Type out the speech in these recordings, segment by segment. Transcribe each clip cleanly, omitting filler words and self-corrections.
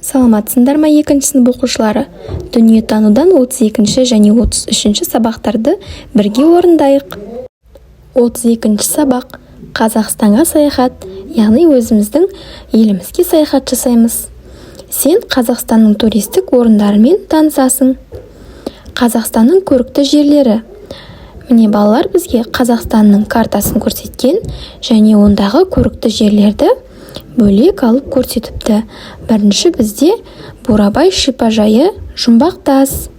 Саламатсыңдар ма екінші сынып оқушылары? Дүниетанудан 32 және 33 сабақтарды бірге орындайық. 32 сабақ. Қазақстанға саяхат, яғни өзіміздің елімізге саяхат жасаймыз. Сен Қазақстанның туристік орындарымен танысасың. Қазақстанның көрікті жерлері. Міне балалар бізге Қазақстанның картасын көрсеткен және ондағы көрікті жерлерді бөлек алып көрсетіпті. Бірінші бізде Бурабай шипажайы, Жұмбақ тас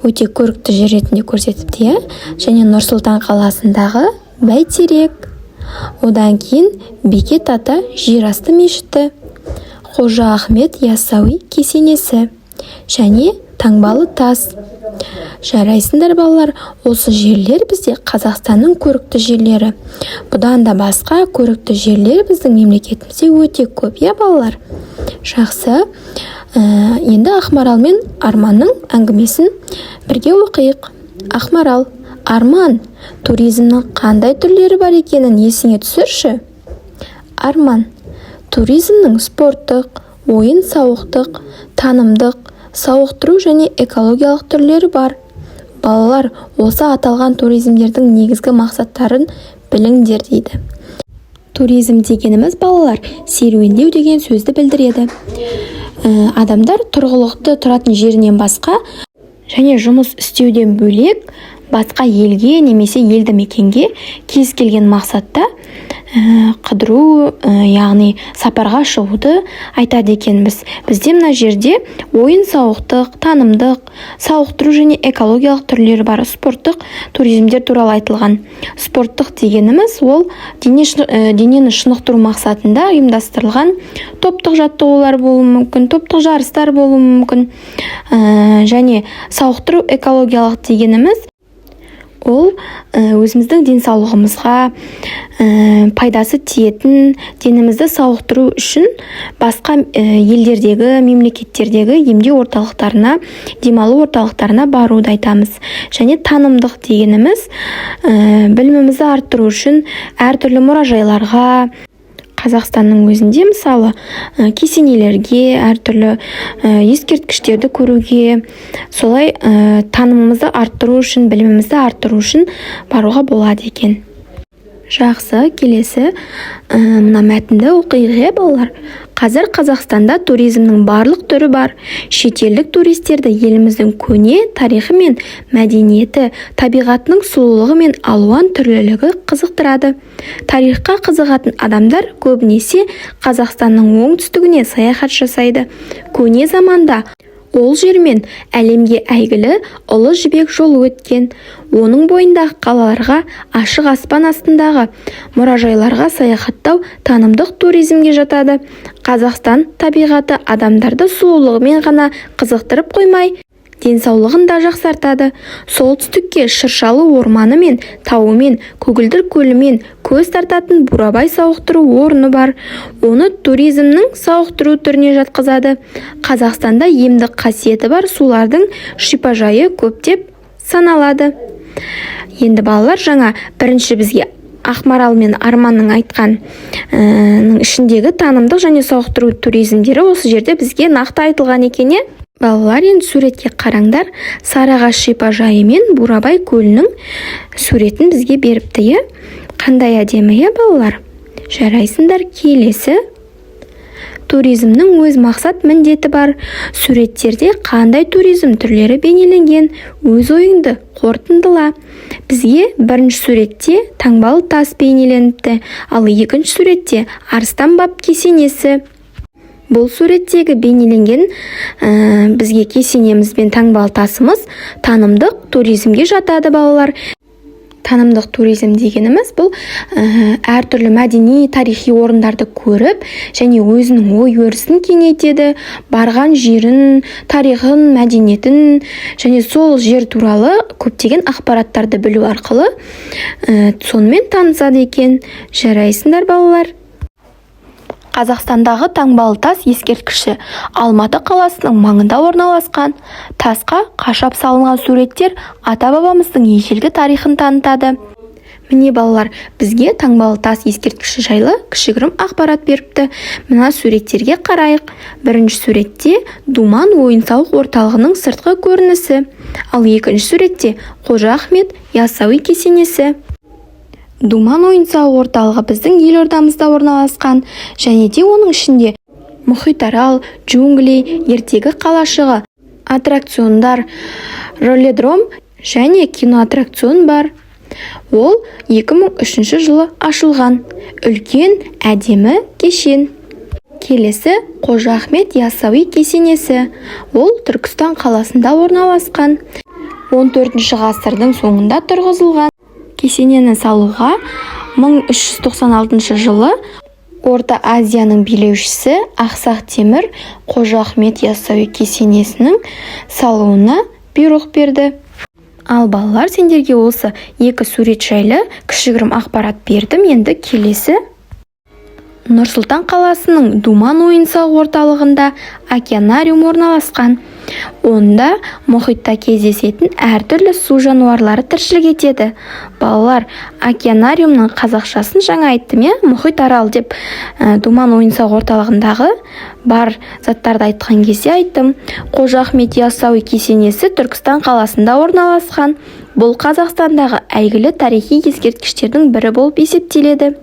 өте көрікті жер ретінде көрсетіпті, және Нұр-Сұлтан қаласындағы Бәйтерек. Одан кейін Бекет ата жерасты мешіті, Қожа Ахмет Яссауи кесенесі және Таңбалы тас. Жарайсыңдар балалар, осы жерлер бізде Қазақстанның көрікті жерлері. Бұдан да басқа көрікті жерлер біздің мемлекетімізде өте көп, балалар. Жақсы. Енді Ақмарал мен Арманның әңгімесін бірге оқиық. Ақмарал, Арман, туризмнің қандай түрлері бар екенін есіңе түсірші. Арман, туризмнің спорттық, ойын-сауықтық, танымдық, сауықтыру және экологиялық түрлері бар. Балалар, осы аталған туризмдердің негізгі мақсаттарын біліңдер дейді. Туризм дегеніміз балалар серуендеу деген сөзді білдіреді. Адамдар тұрғылықты тұратын жерінен басқа және жұмыс істеуден бөлек басқа елге немесе елді мекенге кез келген мақсатта қыдыру, яғни сапарға шығуды айтады екенбіз. Бізде мына жерде ойын-сауықтық, танымдық, сауықтыру және экологиялық түрлері бар. Спорттық туризмдер туралы айтылған. Спорттық дегеніміз ол денені шынықтыру мақсатында ұйымдастырылған топтық жаттығулар болуы мүмкін, топтық жарыстар болуы мүмкін. Және сауықтыру экологиялық дегеніміз ол өзіміздің денсаулығымызға пайдасы тиетін, денімізді сауықтыру үшін басқа елдердегі, мемлекеттердегі емдеу орталықтарына, демалу орталықтарына баруды айтамыз. Және танымдық дегеніміз білімімізді арттыру үшін әртүрлі мұражайларға, Қазақстанның өзінде мысалы кесенелерге, әртүрлі ескерткіштерді көруге, солай танымымызды арттыру үшін, білімімізді арттыру үшін баруға болады екен. Жақсы, келесі мына мәтінді оқиық, балалар. Қазір Қазақстанда туризмнің барлық түрі бар. Шетелдік туристерді еліміздің көне тарихы мен мәдениеті, табиғатының сұлулығы мен алуан түрлілігі қызықтырады. Тарихқа қызығатын адамдар көбінесе Қазақстанның оңтүстігіне саяхат жасайды. Көне заманда ол жермен әлемге әйгілі Ұлы Жібек жолы өткен. Оның бойындағы қалаларға, ашық аспан астындағы мұражайларға саяхаттау танымдық туризмге жатады. Қазақстан табиғаты адамдарды сұлулығымен ғана қызықтырып қоймай, денсаулығын да жақсартады. Солтүстікке шыршалы орманы мен тауы мен көгілдір көлі мен көз тартатын Бурабай сауықтыру орны бар. Оны туризмнің сауықтыру түріне жатқызады. Қазақстанда емдік қасиеті бар сулардың шипажайы көптеп саналады. Енді балалар, жаңа бірінші бізге Ақмарал мен Арманның айтқан ішіндегі танымдық және сауықтыру туризмдері осы жерде бізге нақты айтылған екен. Балалар, енді суретке қараңдар. Сарыағаш шипажайы мен Бурабай көлінің суретін бізге беріпті. Қандай әдемі, балалар? Жарайсыңдар. Келесі. Туризмнің өз мақсат міндеті бар. Суреттерде қандай туризм түрлері бейнеленген? Өз ойыңды қорытындыла. Бізге бірінші суретте Таңбалы тас бейнеленіпті, ал екінші суретте Арыстан баб кесенесі. Бұл суреттегі бейнеленген бізге кесенеміз бен таңбалы тасымыз танымдық туризмге жатады, балалар. Танымдық туризм дегеніміз бұл әртүрлі мәдени, тарихи орындарды көріп, және өзінің ой-өрісін кеңейтеді, барған жерін, тарихын, мәдениетін, және сол жер туралы көптеген ақпараттарды білу арқылы сонымен танысады екен. Жарайсыңдар, балалар. Қазақстандағы Таңбалы тас ескерткіші Алматы қаласының маңында орналасқан. Тасқа қашап салынған суреттер ата-бабамыздың ежелгі тарихын танытады. Міне балалар, бізге таңбалы тас ескерткіші жайлы кішігірім ақпарат беріпті. Мына суреттерге қарайық. Бірінші суретте Думан ойын-сауық орталығының сыртқы көрінісі. Ал екінші суретте Қожа Ахмет яссауи кесенесі. Думан ойын-сауық орталығы біздің елордамызда орналасқан, және де оның ішінде Мұхитарал, джунгли, ертегі қалашығы, аттракциондар, ролледром және киноаттракцион бар. Ол 2003 жылы ашылған. Үлкен, әдемі кешен. Келесі Қожа Ахмет яссауи кесенесі. Ол Түркістан қаласында орналасқан. 14 ғасырдың соңында тұрғызылған. Кесенені салуға 1396 жылы Орта Азияның билеушісі Ақсақ Темір Қожа Ахмет яссауи кесенесінің салуына бұйрық берді. Ал балалар, сендерге осы екі сурет жайлы кішігірім ақпарат бердім. Енді келесі Нұр-Сұлтан қаласының Думан ойын-сауық орталығында океанариум орналасқан. Онда мұхитта кездесетін әртүрлі су жануарлары тіршілік етеді. Балалар, океанариумның қазақшасын жаңа айттым, Мұхитарал деп Думан ойын-сауық орталығындағы бар заттарды айтқан кезде айттым. Қожа Ахмет яссауи кесенесі Түркістан қаласында орналасқан. Бұл Қазақстандағы әйгілі тарихи ескерткіштердің бірі болып есептеледі.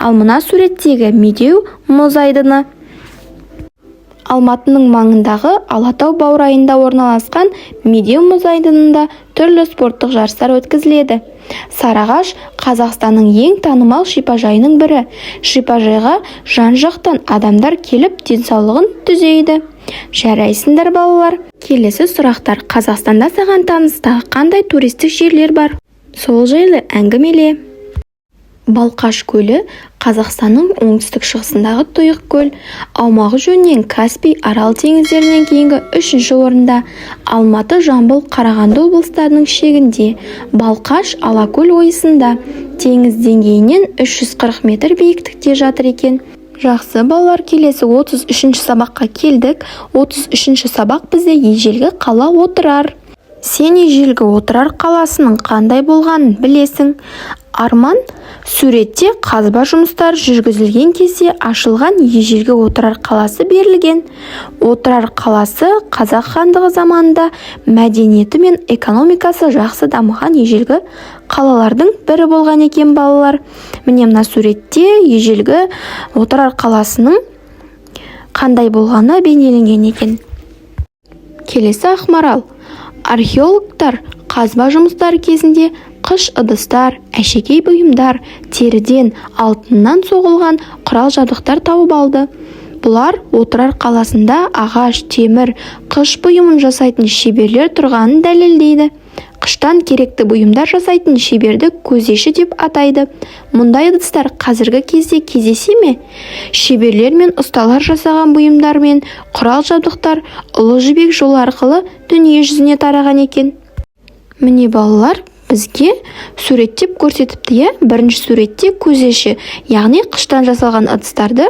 Ал мына суреттегі Медеу мұз айдыны. Алматының маңындағы Алатау баурайында орналасқан Медеу мұз айдынында түрлі спорттық жарыстар өткізіледі. Сарыағаш Қазақстанның ең танымал шипажайының бірі. Шипажайға жан-жақтан адамдар келіп денсаулығын түзейді. Жарайсыңдар балалар. Келесі сұрақтар. Қазақстанда саған таныстағы қандай туристік жерлер бар? Сол жайлы әңгімеле. Балқаш көлі Қазақстанның оңтүстік шығысындағы тұйық көл. Аумағы жөнінен Каспий, Арал теңіздерінен кейінгі 3-ші орында. Алматы, Жамбыл, Қарағанды облыстарының шегінде. Балқаш Алакөл ойысында. Теңіз деңгейінен 340 метр биіктікте жатыр екен. Жақсы балалар, келесі 33-ші сабаққа келдік. 33-ші сабақ бізде ежелгі қала Отырар. Сен ежелгі Отырар қаласының қандай болғанын білесің. Арман, суретте қазба жұмыстар жүргізілген кезде ашылған ежелгі Отырар қаласы берілген. Отырар қаласы Қазақ хандығы заманында мәдениеті мен экономикасы жақсы дамыған ежелгі қалалардың бірі болған екен балалар. Міне мына суретте ежелгі Отырар қаласының қандай болғаны бейнеленген екен. Келесі Ақмарал. Археологтар қазба жұмыстары кезінде қыш ыдыстар, әшекей бұйымдар, теріден, алтыннан соғылған құрал-жабдықтар тауып алды. Бұлар Отырар қаласында ағаш, темір, қыш бұйымын жасайтын шеберлер тұрғанын дәлелдейді. Қыштан керекті бұйымдар жасайтын шеберді көзеші деп атайды. Мұндай ыдыстар қазіргі кезде кездесе ме? Шеберлер мен ұсталар жасаған бұйымдар мен құрал-жабдықтар Ұлы Жібек жолы арқылы дүние жүзіне тараған екен. Міне балалар, бізге суреттеп көрсетіпті. Бірінші суретте көзеші, яғни қыштан жасалған ыдыстарды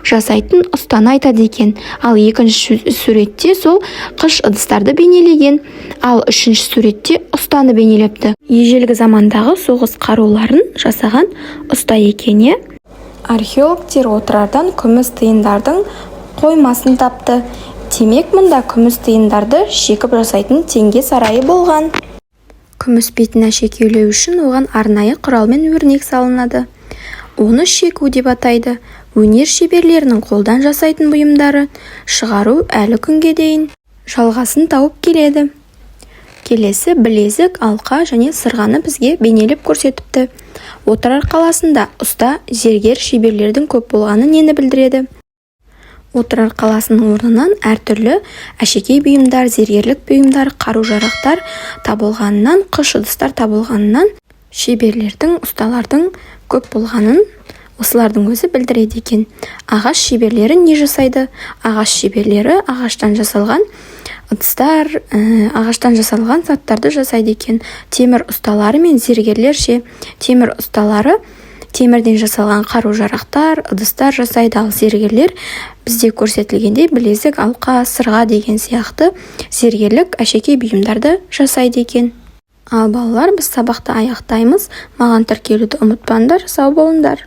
жасайтын ұстаны айтады екен. Ал екінші суретте сол қыш ыдыстарды бейнелеген. Ал үшінші суретте ұстаны бейнелепті. Ежелгі замандағы соғыс қаруларын жасаған ұста екен. Археологтер Отырардан күміс тиындардың қоймасын тапты. Демек, мұнда күміс тиындарды шекіп жасайтын теңге сарайы болған. Күміс бетін әшекейлеу үшін оған арнайы құралмен өрнек салынады. Оны шеку деп атайды. Өнер шеберлерінің қолдан жасайтын бұйымдары шығару әлі күнге дейін жалғасын тауып келеді. Келесі білезік, алқа және сырғаны бізге бейнелеп көрсетіпті. Отырар қаласында ұста, зергер шеберлердің көп болғаны нені білдіреді? Отырар қаласының орнынан әртүрлі әшекей бұйымдар, зергерлік бұйымдар, қару-жарақтар табылғанынан, қыш ыдыстар табылғанынан шеберлердің, ұсталардың көп болғанын осылардың өзі білдіреді екен. Ағаш шеберлері не жасайды? Ағаш шеберлері ағаштан жасалған ыдыстар, ағаштан жасалған заттарды жасайды екен. Темір ұсталары мен зергерлер ше, темір ұсталары темірден жасалған қару-жарақтар, ыдыстар жасайды. Ал зергерлер бізде көрсетілгендей білезік, алқа, сырға деген сияқты зергерлік әшекей бұйымдарды жасайды екен. Ал балалар, біз сабақты аяқтаймыз. Маған тіркелуді ұмытпаңдар. Сау болыңдар.